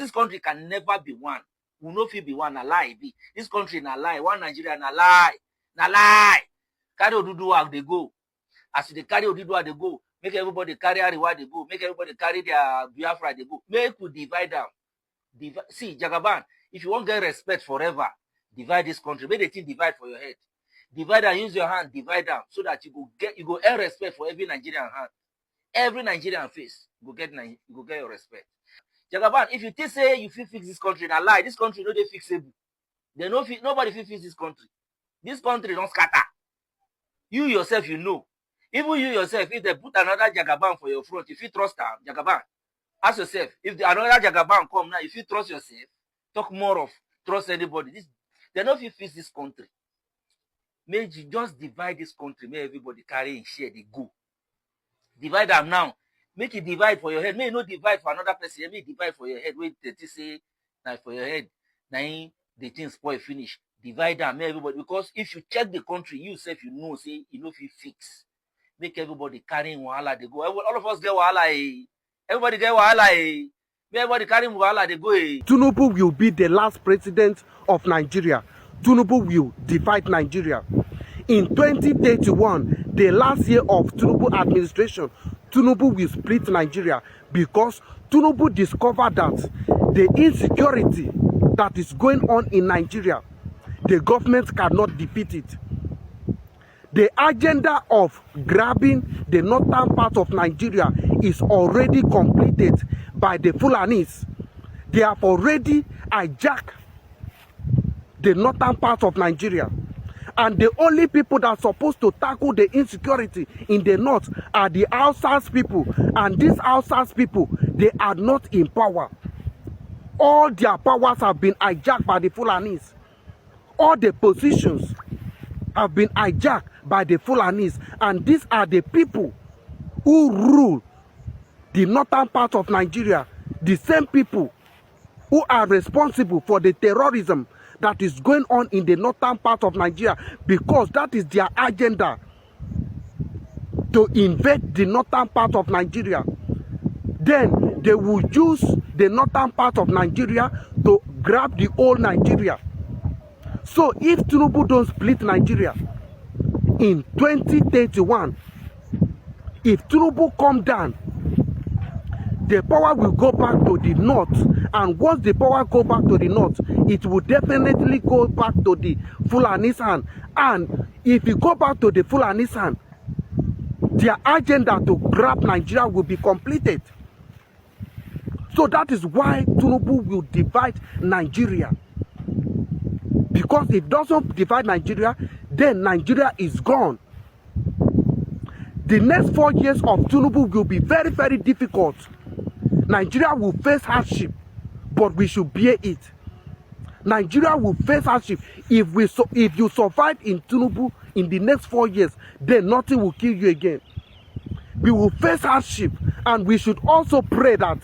This country can never be one. We no fit be one, na lie be. This country na lie. One Nigeria na lie. Na lie. Carry Oduduwa they go. As they carry Oduduwa they go. Make everybody carry Ariwa they go. Make everybody carry their Biafra they go. Make we divide them. See, Jagaban, if you want to get respect forever, divide this country. Make the thing divide for your head. Divide and use your hand, divide them so that you go earn respect for every Nigerian hand. Every Nigerian face, you go get your respect. Jagaban, if you think say you fit fix this country, na lie. This country no dey fixable. Nobody fit fix this country. This country don't scatter. You yourself, you know. Even you yourself, if they put another Jagaban for your front, if you trust them, Jagaban, ask yourself, if another Jagaban come now, if you trust yourself, talk more of trust anybody. They don't fit fix this country. Make you just divide this country, make everybody carry and share, they go. Divide them now. Make it divide for your head. May you not divide for another person. Make it divide for your head. Wait, they say, now for your head, now the thing spoil finish. Divide them, make everybody. Because if you check the country, you self, you know, say, you know if you fix. Make everybody carrying wahala, they go. All of us get wahala, eh? Everybody get wahala, eh? Make everybody carrying wahala, they go, eh? Tinubu will be the last president of Nigeria. Tinubu will divide Nigeria. In 2031, the last year of Tinubu administration, Tinubu will split Nigeria because Tinubu discovered that the insecurity that is going on in Nigeria, the government cannot defeat it. The agenda of grabbing the northern part of Nigeria is already completed by the Fulanis. They have already hijacked the northern part of Nigeria. And the only people that are supposed to tackle the insecurity in the north are the outside people. And these outside people, they are not in power. All their powers have been hijacked by the Fulanis. All the positions have been hijacked by the Fulanis. And these are the people who rule the northern part of Nigeria. The same people who are responsible for the terrorism that is going on in the northern part of Nigeria, because that is their agenda, to invade the northern part of Nigeria. Then they will use the northern part of Nigeria to grab the whole Nigeria. So if Tinubu don't split Nigeria in 2031, if Tinubu come down, the power will go back to the north. And once the power go back to the north, it will definitely go back to the Fulani's hand. And if you go back to the Fulani's hand, their agenda to grab Nigeria will be completed. So that is why Tinubu will divide Nigeria. Because if it doesn't divide Nigeria, then Nigeria is gone. The next 4 years of Tinubu will be very, very difficult. Nigeria will face hardship, but we should bear it. Nigeria will face hardship. If you survive in Tinubu in the next 4 years, then nothing will kill you again. We will face hardship, and we should also pray that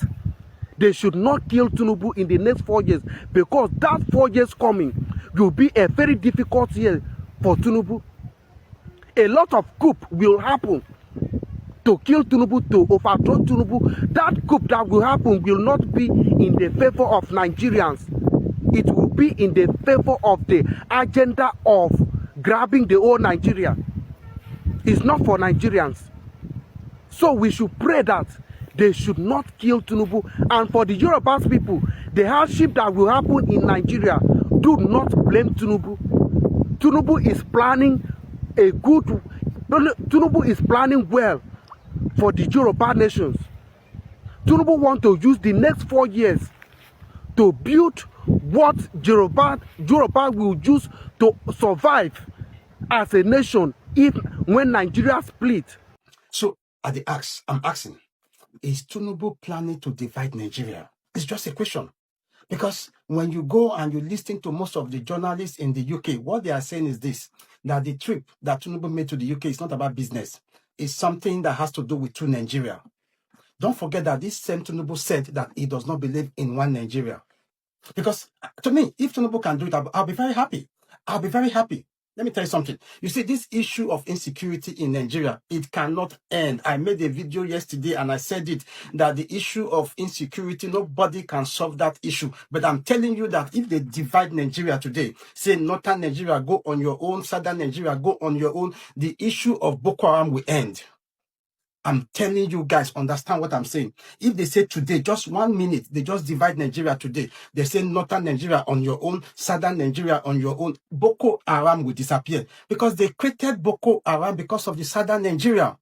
they should not kill Tinubu in the next 4 years, because that 4 years coming will be a very difficult year for Tinubu. A lot of coup will happen to kill Tinubu, to overthrow Tinubu. That coup that will happen will not be in the favor of Nigerians. It will be in the favor of the agenda of grabbing the whole Nigeria. It's not for Nigerians. So we should pray that they should not kill Tinubu. And for the Yoruba people, the hardship that will happen in Nigeria, do not blame Tinubu. Tinubu is planning Tinubu is planning well for the Yoruba nations. Tinubu want to use the next 4 years to build what Yoruba will use to survive as a nation when Nigeria split. So I'm asking, is Tinubu planning to divide Nigeria? It's just a question. Because when you go and you listen to most of the journalists in the UK, what they are saying is this, that the trip that Tinubu made to the UK is not about business. It's something that has to do with true Nigeria. Don't forget that this same Tinubu said that he does not believe in one Nigeria. Because to me, if Tinubu can do it, I'll be very happy. I'll be very happy. Let me tell you something. You see, this issue of insecurity in Nigeria, it cannot end. I made a video yesterday and I said it, that the issue of insecurity, nobody can solve that issue. But I'm telling you that if they divide Nigeria today, say northern Nigeria, go on your own, southern Nigeria, go on your own, the issue of Boko Haram will end. I'm telling you guys, understand what I'm saying. If they say today, just 1 minute, they just divide Nigeria today. They say northern Nigeria on your own, southern Nigeria on your own. Boko Haram will disappear because they created Boko Haram because of the southern Nigeria.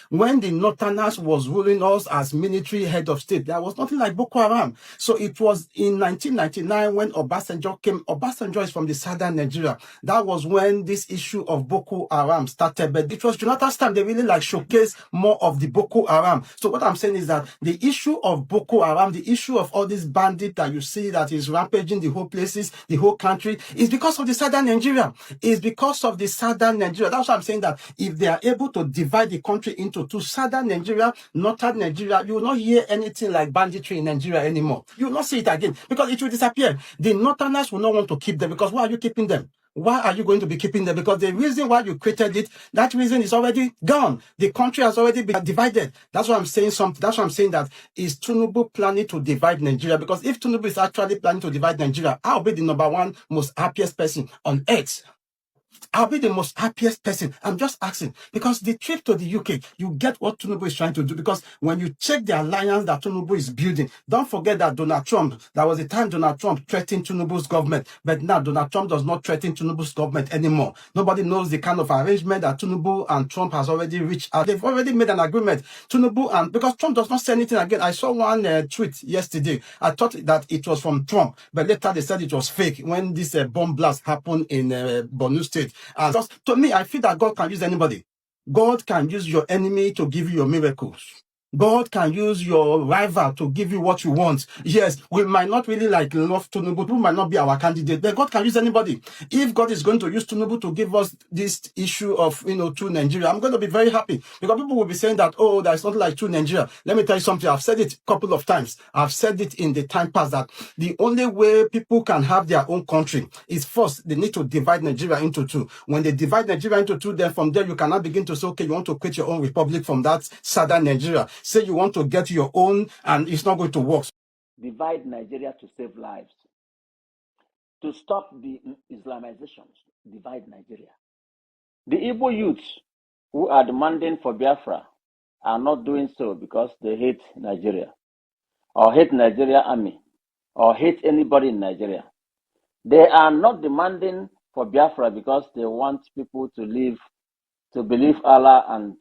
When the Northerners was ruling us as military head of state, there was nothing like Boko Haram. So it was in 1999 when Obasanjo came. Obasanjo is from the southern Nigeria. That was when this issue of Boko Haram started. But it was Jonathan's time they really like showcase more of the Boko Haram. So what I'm saying is that the issue of Boko Haram, the issue of all these bandits that you see that is rampaging the whole places, the whole country, is because of the southern Nigeria. It's because of the southern Nigeria. That's why I'm saying that if they are able to divide the country into two, southern Nigeria, northern Nigeria, you will not hear anything like banditry in Nigeria anymore. You will not see it again because it will disappear. The northerners will not want to keep them because why are you keeping them? Why are you going to be keeping them? Because the reason why you created it, that reason is already gone. The country has already been divided. That's why I'm saying something. That's why I'm saying that is Tinubu planning to divide Nigeria? Because if Tinubu is actually planning to divide Nigeria, I'll be the number one most happiest person on earth. I'll be the most happiest person. I'm just asking because the trip to the UK, you get what Tinubu is trying to do. Because when you check the alliance that Tinubu is building, don't forget that Donald Trump, there was a time Donald Trump threatened Tinubu's government, but now Donald Trump does not threaten Tinubu's government anymore. Nobody knows the kind of arrangement that Tinubu and Trump has already reached out. They've already made an agreement. Tinubu and because Trump does not say anything again. I saw one tweet yesterday. I thought that it was from Trump, but later they said it was fake when this bomb blast happened in Borno State. And just, to me, I feel that God can use anybody. God can use your enemy to give you your miracles. God can use your rival to give you what you want. Yes, we might not really like love Tinubu, who might not be our candidate, but God can use anybody. If God is going to use Tinubu to give us this issue of, to Nigeria, I'm going to be very happy because people will be saying that, oh, there's not like true Nigeria. Let me tell you something. I've said it a couple of times. I've said it in the time past that the only way people can have their own country is first, they need to divide Nigeria into two. When they divide Nigeria into two, then from there, you cannot begin to say, okay, you want to create your own republic from that southern Nigeria. Say you want to get your own and it's not going to work. Divide Nigeria to save lives. To stop the Islamizations, divide Nigeria. The Igbo youths who are demanding for Biafra are not doing so because they hate Nigeria or hate Nigeria army or hate anybody in Nigeria. They are not demanding for Biafra because they want people to live, to believe Allah and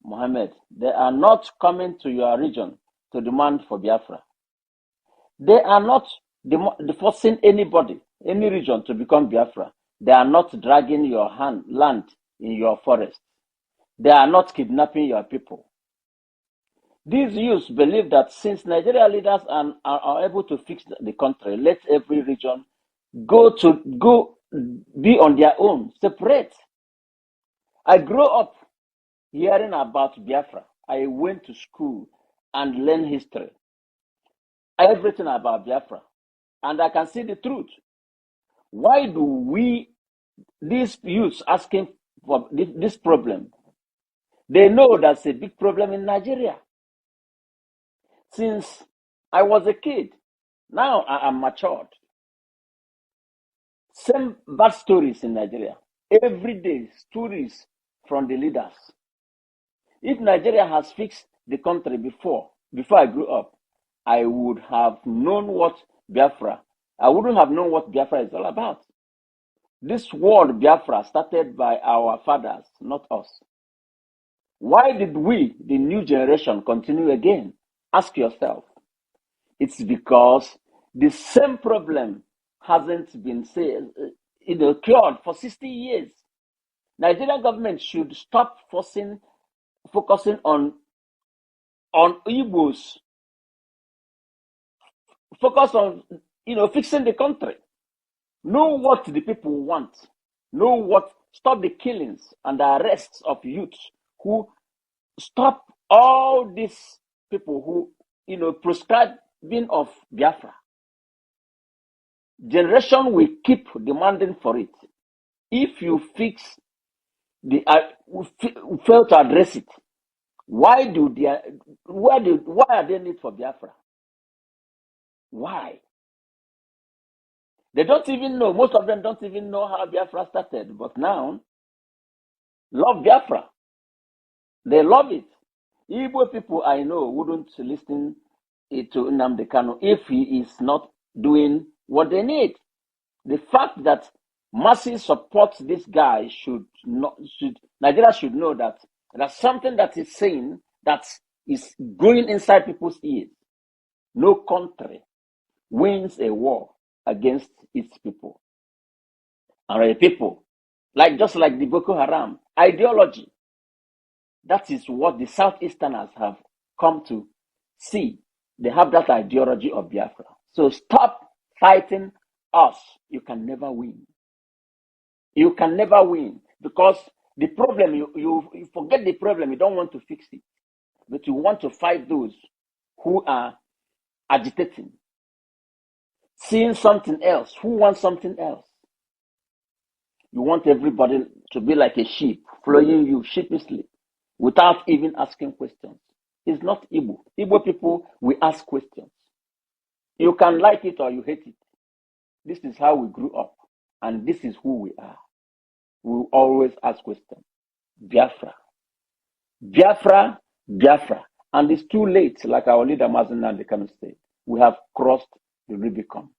Muhammad. They are not coming to your region to demand for Biafra. They are not forcing anybody, any region to become Biafra. They are not dragging your land in your forest. They are not kidnapping your people. These youths believe that since Nigeria leaders are able to fix the country, let every region go be on their own, separate. I grew up hearing about Biafra. I went to school and learned history, everything about Biafra, and I can see the truth. Why do these youths asking for this problem? They know that's a big problem in Nigeria. Since I was a kid, now I am matured. Same bad stories in Nigeria. Every day, stories from the leaders. If Nigeria has fixed the country before I grew up, I would have known what Biafra, I wouldn't have known what Biafra is all about. This word Biafra started by our fathers, not us. Why did we, the new generation, continue again? Ask yourself. It's because the same problem hasn't been cured for 60 years. Nigerian government should stop focusing on Igbos. Focus on fixing the country. Know what the people want. Stop the killings and the arrests of youths who stop all these people who prescribing of Biafra. Generation will keep demanding for it. If you fix the, fail to address it, why are they need for Biafra? Why? They don't even know. Most of them don't even know how Biafra started. But now, love Biafra. They love it. Igbo people I know wouldn't listen to Nnamdi Kanu if he is not doing what they need. The fact that masses support this guy Nigeria should know that there's something that is saying that is going inside people's ears. No country wins a war against its people. And the people, just like the Boko Haram ideology, that is what the Southeasterners have come to see. They have that ideology of Biafra. So stop fighting us. You can never win. You can never win because the problem, you forget the problem. You don't want to fix it, but you want to fight those who are agitating, seeing something else, who want something else. You want everybody to be like a sheep, following you sheepishly, without even asking questions. It's not Igbo. Igbo people, we ask questions. You can like it or you hate it. This is how we grew up, and this is who we are. We always ask questions. Biafra. Biafra, Biafra. And it's too late, like our leader Mazen and the Kano State. We have crossed the Rubicon.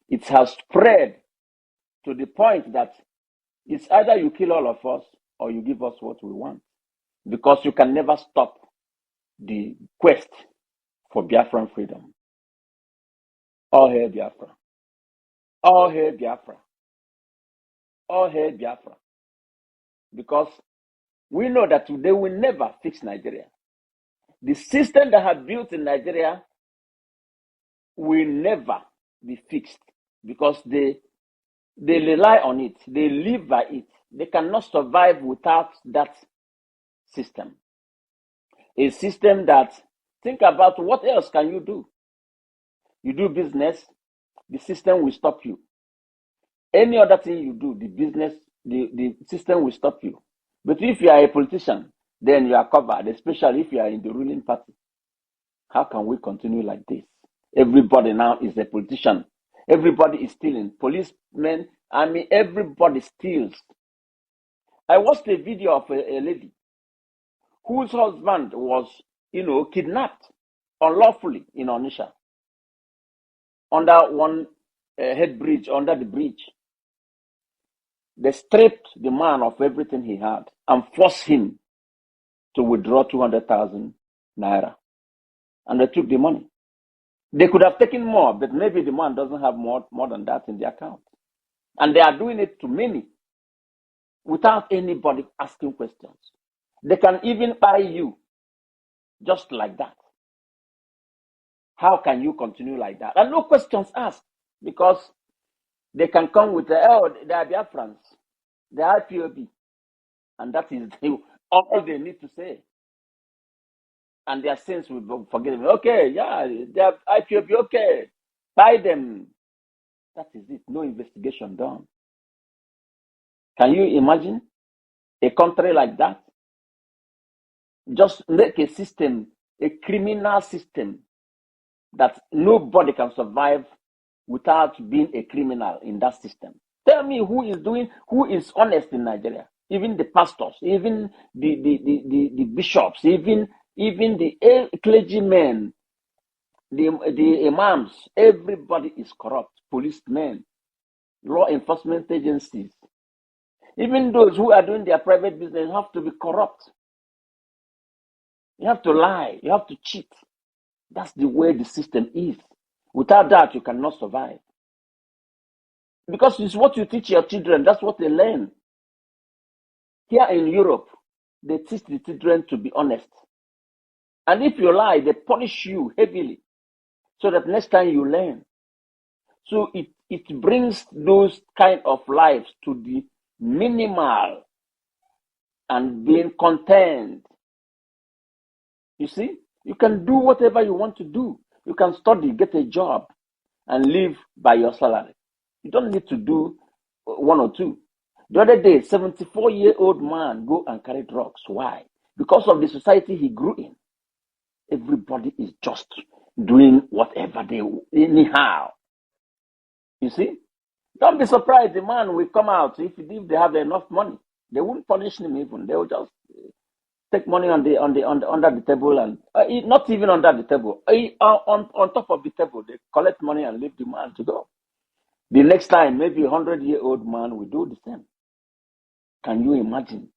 It has spread to the point that it's either you kill all of us or you give us what we want. Because you can never stop the quest for Biafran freedom. All hail Biafra. All hail Biafra. All hail Biafra. Because we know that they will never fix Nigeria. The system that have built in Nigeria will never be fixed because they rely on it. They live by it. They cannot survive without that system. A system that, think about what else can you do? You do business, the system will stop you. Any other thing you do, the system will stop you. But if you are a politician, then you are covered, especially if you are in the ruling party. How can we continue like this? Everybody now is a politician. Everybody is stealing. Policemen, everybody steals. I watched a video of a lady whose husband was, kidnapped unlawfully in Onitsha under one head bridge, under the bridge. They stripped the man of everything he had and forced him to withdraw 200,000 naira. And they took the money. They could have taken more, but maybe the man doesn't have more than that in the account. And they are doing it to many without anybody asking questions. They can even buy you just like that. How can you continue like that? And no questions asked because they can come with they are Biafrans, they are IPOB, and that is all they need to say. And their sins will be forgiven. Okay, yeah, they are IPOB, okay, buy them. That is it. No investigation done. Can you imagine a country like that? Just make a system, a criminal system, that nobody can survive without being a criminal in that system. Tell me who is honest in Nigeria? Even the pastors, even the bishops, even the clergymen, the imams, everybody is corrupt. Policemen, law enforcement agencies, even those who are doing their private business have to be corrupt. You have to lie. You have to cheat. That's the way the system is. Without that, you cannot survive. Because it's what you teach your children. That's what they learn. Here in Europe, they teach the children to be honest. And if you lie, they punish you heavily so that next time you learn. So it brings those kind of lives to the minimal and being content. You see, you can do whatever you want to do. You can study, get a job, and live by your salary. You don't need to do one or two. The other day, 74-year-old man go and carry drugs. Why? Because of the society he grew in. Everybody is just doing whatever they anyhow. You see? Don't be surprised. The man will come out if they have enough money. They won't punish him even. They will just take money under the table and not even under the table. On top of the table, they collect money and leave the man to go. The next time, maybe a 100-year-old man will do the same. Can you imagine?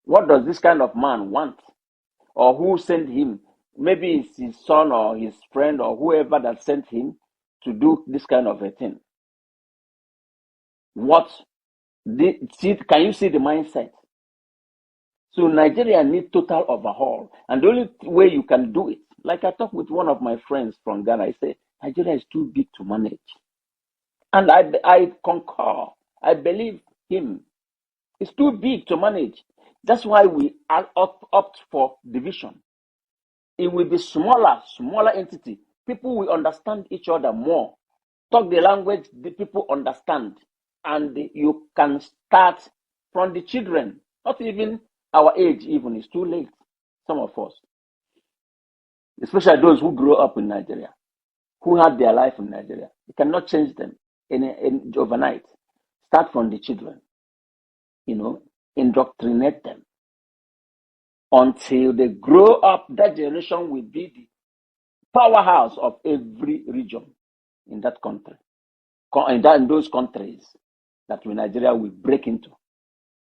What does this kind of man want? Or who sent him? Maybe it's his son or his friend or whoever that sent him to do this kind of a thing. Can you see the mindset? So Nigeria needs total overhaul. And the only way you can do it, like I talked with one of my friends from Ghana, I say, Nigeria is too big to manage. And I concur. I believe him. It's too big to manage. That's why we opt for division. It will be smaller entity. People will understand each other more. Talk the language the people understand. And you can start from the children. Not even our age even. It's too late. Some of us. Especially those who grew up in Nigeria. Who had their life in Nigeria. You cannot change them in overnight. Start from the children. Indoctrinate them. Until they grow up, that generation will be the powerhouse of every region in that country. In those countries that Nigeria will break into.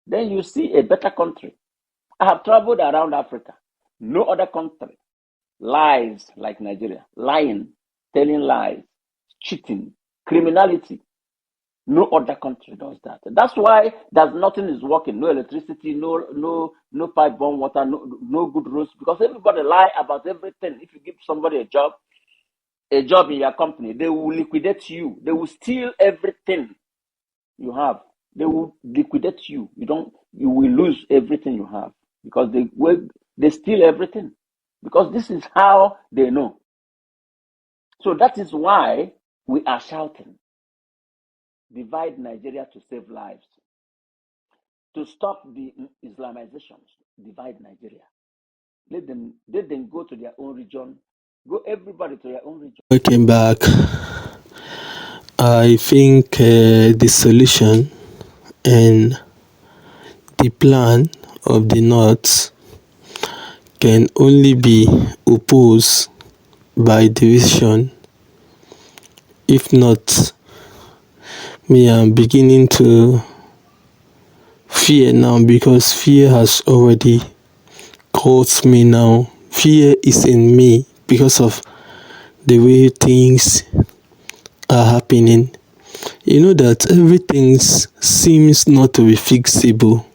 Then you see a better country. I have traveled around Africa. No other country lies like Nigeria. Lying, telling lies, cheating, criminality. No other country does that. That's why nothing is working. No electricity, no pipe-borne water, no good roads. Because everybody lie about everything. If you give somebody a job in your company, they will liquidate you. They will steal everything you have. They will liquidate you. You will lose everything you have because they steal everything. Because this is how they know. So that is why we are shouting. Divide Nigeria to save lives. To stop the Islamizations, divide Nigeria. Let them go to their own region. Go everybody to their own region. Welcome back. I think the solution and the plan of the North can only be opposed by division. If not, me, I'm beginning to fear now because fear has already caught me now. Fear is in me because of the way things are happening. You know that everything seems not to be fixable,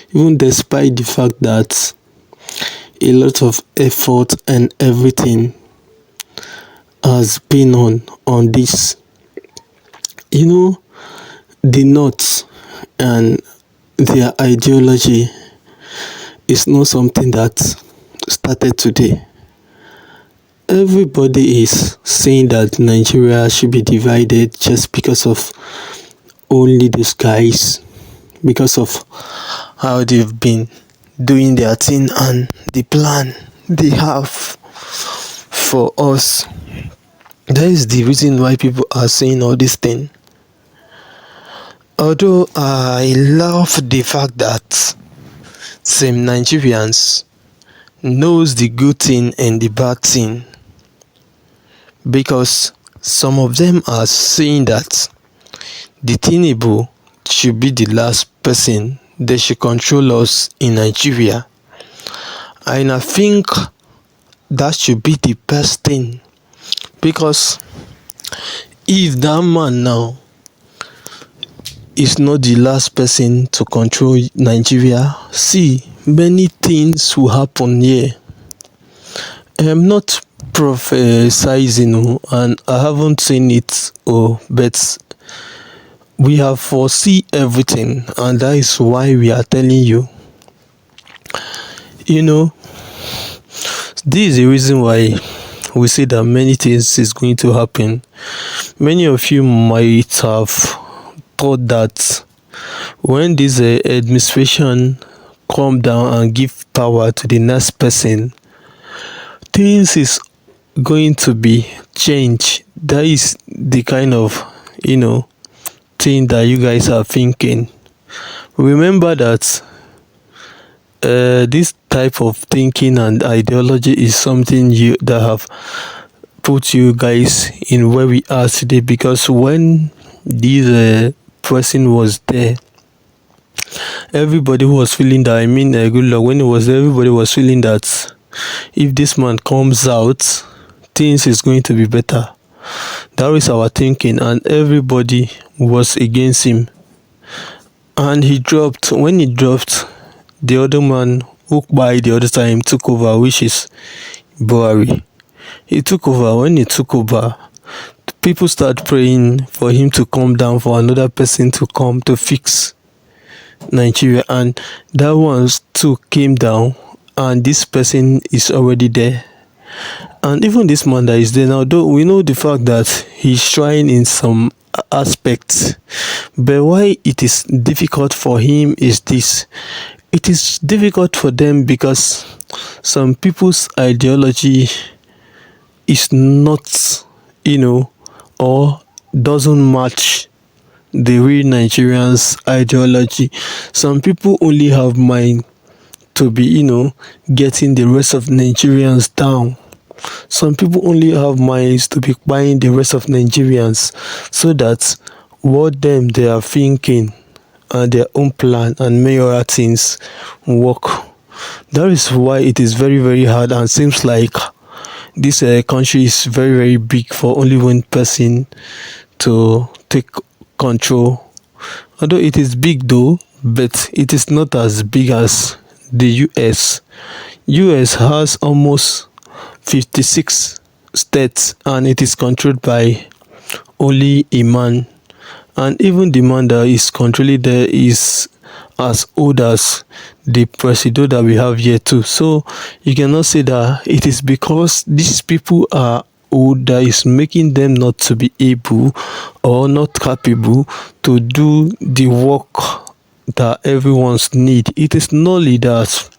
even despite the fact that a lot of effort and everything has been on this. The North and their ideology is not something that started today. Everybody is saying that Nigeria should be divided just because of only these guys, because of how they've been doing their thing and the plan they have for us. That is the reason why people are saying all this thing. Although I love the fact that some Nigerians knows the good thing and the bad thing, because some of them are saying that the Tinubu should be the last person that should control us in Nigeria. And I think that should be the best thing, because if that man now is not the last person to control Nigeria, see, many things will happen here. I'm not prophesizing and I haven't seen it, but we have foreseen everything, and that is why we are telling you. This is the reason why we say that many things is going to happen. Many of you might have thought that when this administration come down and give power to the next person, things is going to be changed. That is the kind of thing that you guys are thinking. Remember that this type of thinking and ideology is something you that have put you guys in where we are today, because when this person was there, everybody was feeling that, good luck, when it was there, everybody was feeling that if this man comes out, things is going to be better. That is our thinking, and everybody was against him. And he dropped. When he dropped, the other man who by the other time took over, which is Buhari. He took over. When he took over, people started praying for him to come down, for another person to come to fix Nigeria, and that one too came down, and this person is already there. And even this man that is there now, though we know the fact that he's trying in some aspects, but why it is difficult for him is this: it is difficult for them because some people's ideology is not, or doesn't match the real Nigerians' ideology. Some people only have mind to be, getting the rest of Nigerians down. Some people only have minds to be buying the rest of Nigerians, so that what they are thinking and their own plan and mayoral things work. That is why it is very, very hard, and seems like this country is very, very big for only one person to take control. Although it is big though, but it is not as big as the US. US has almost 56 states, and it is controlled by only a man. And even the man that is controlling there is as old as the president that we have here too. So you cannot say that it is because these people are old that is making them not to be able or not capable to do the work that everyone's need. It is not like that.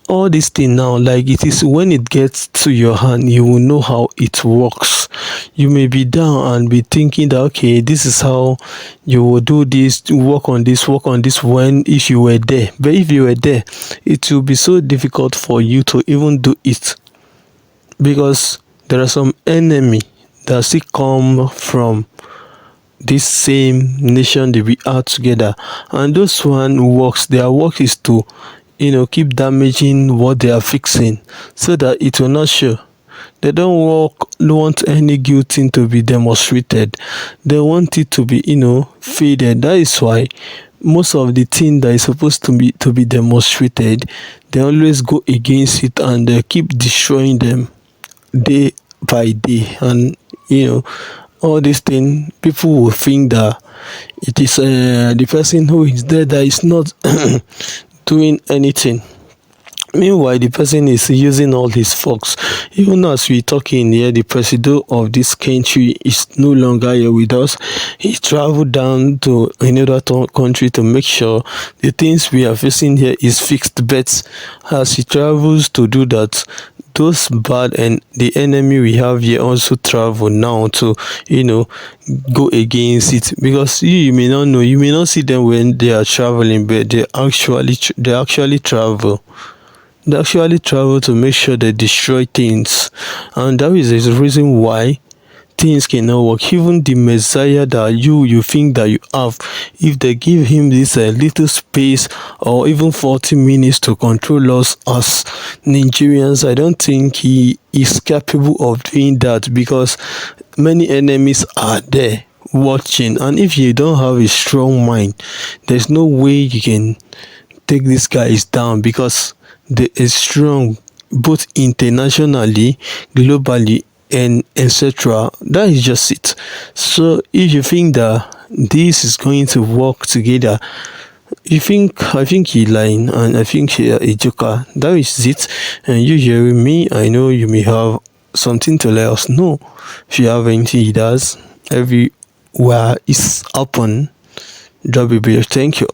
All this thing now, like, it is when it gets to your hand, you will know how it works. You may be down and be thinking that, okay, this is how you will do this, work on this, when if you were there. But if you were there, it will be so difficult for you to even do it, because there are some enemy that still come from this same nation that we are together, and those one works, their work is to keep damaging what they are fixing, so that it will not show. They don't want any good thing to be demonstrated. They want it to be faded. That is why most of the thing that is supposed to be demonstrated, they always go against it, and they keep destroying them day by day. And all this thing, people will think that it is the person who is there that is not doing anything. Meanwhile, the person is using all his forks. Even as we talking here, the president of this country is no longer here with us. He traveled down to another country to make sure the things we are facing here is fixed. But as he travels to do that, those bad and the enemy we have here also travel now to go against it, because you may not know, you may not see them when they are traveling, but they actually travel. They actually travel to make sure they destroy things, and that is the reason why things cannot work. Even the Messiah that you think that you have, if they give him this little space or even 40 minutes to control us as Nigerians, I don't think he is capable of doing that, because many enemies are there watching, and if you don't have a strong mind, there's no way you can take these guys down, because they are strong both internationally, globally, and etc. That is just it. So if you think that this is going to work together, I think you're lying, and I think you're a joker. That is it. And you hearing me, I know you may have something to let us know. If you have anything, he does everywhere is open. Drop a video. Thank you.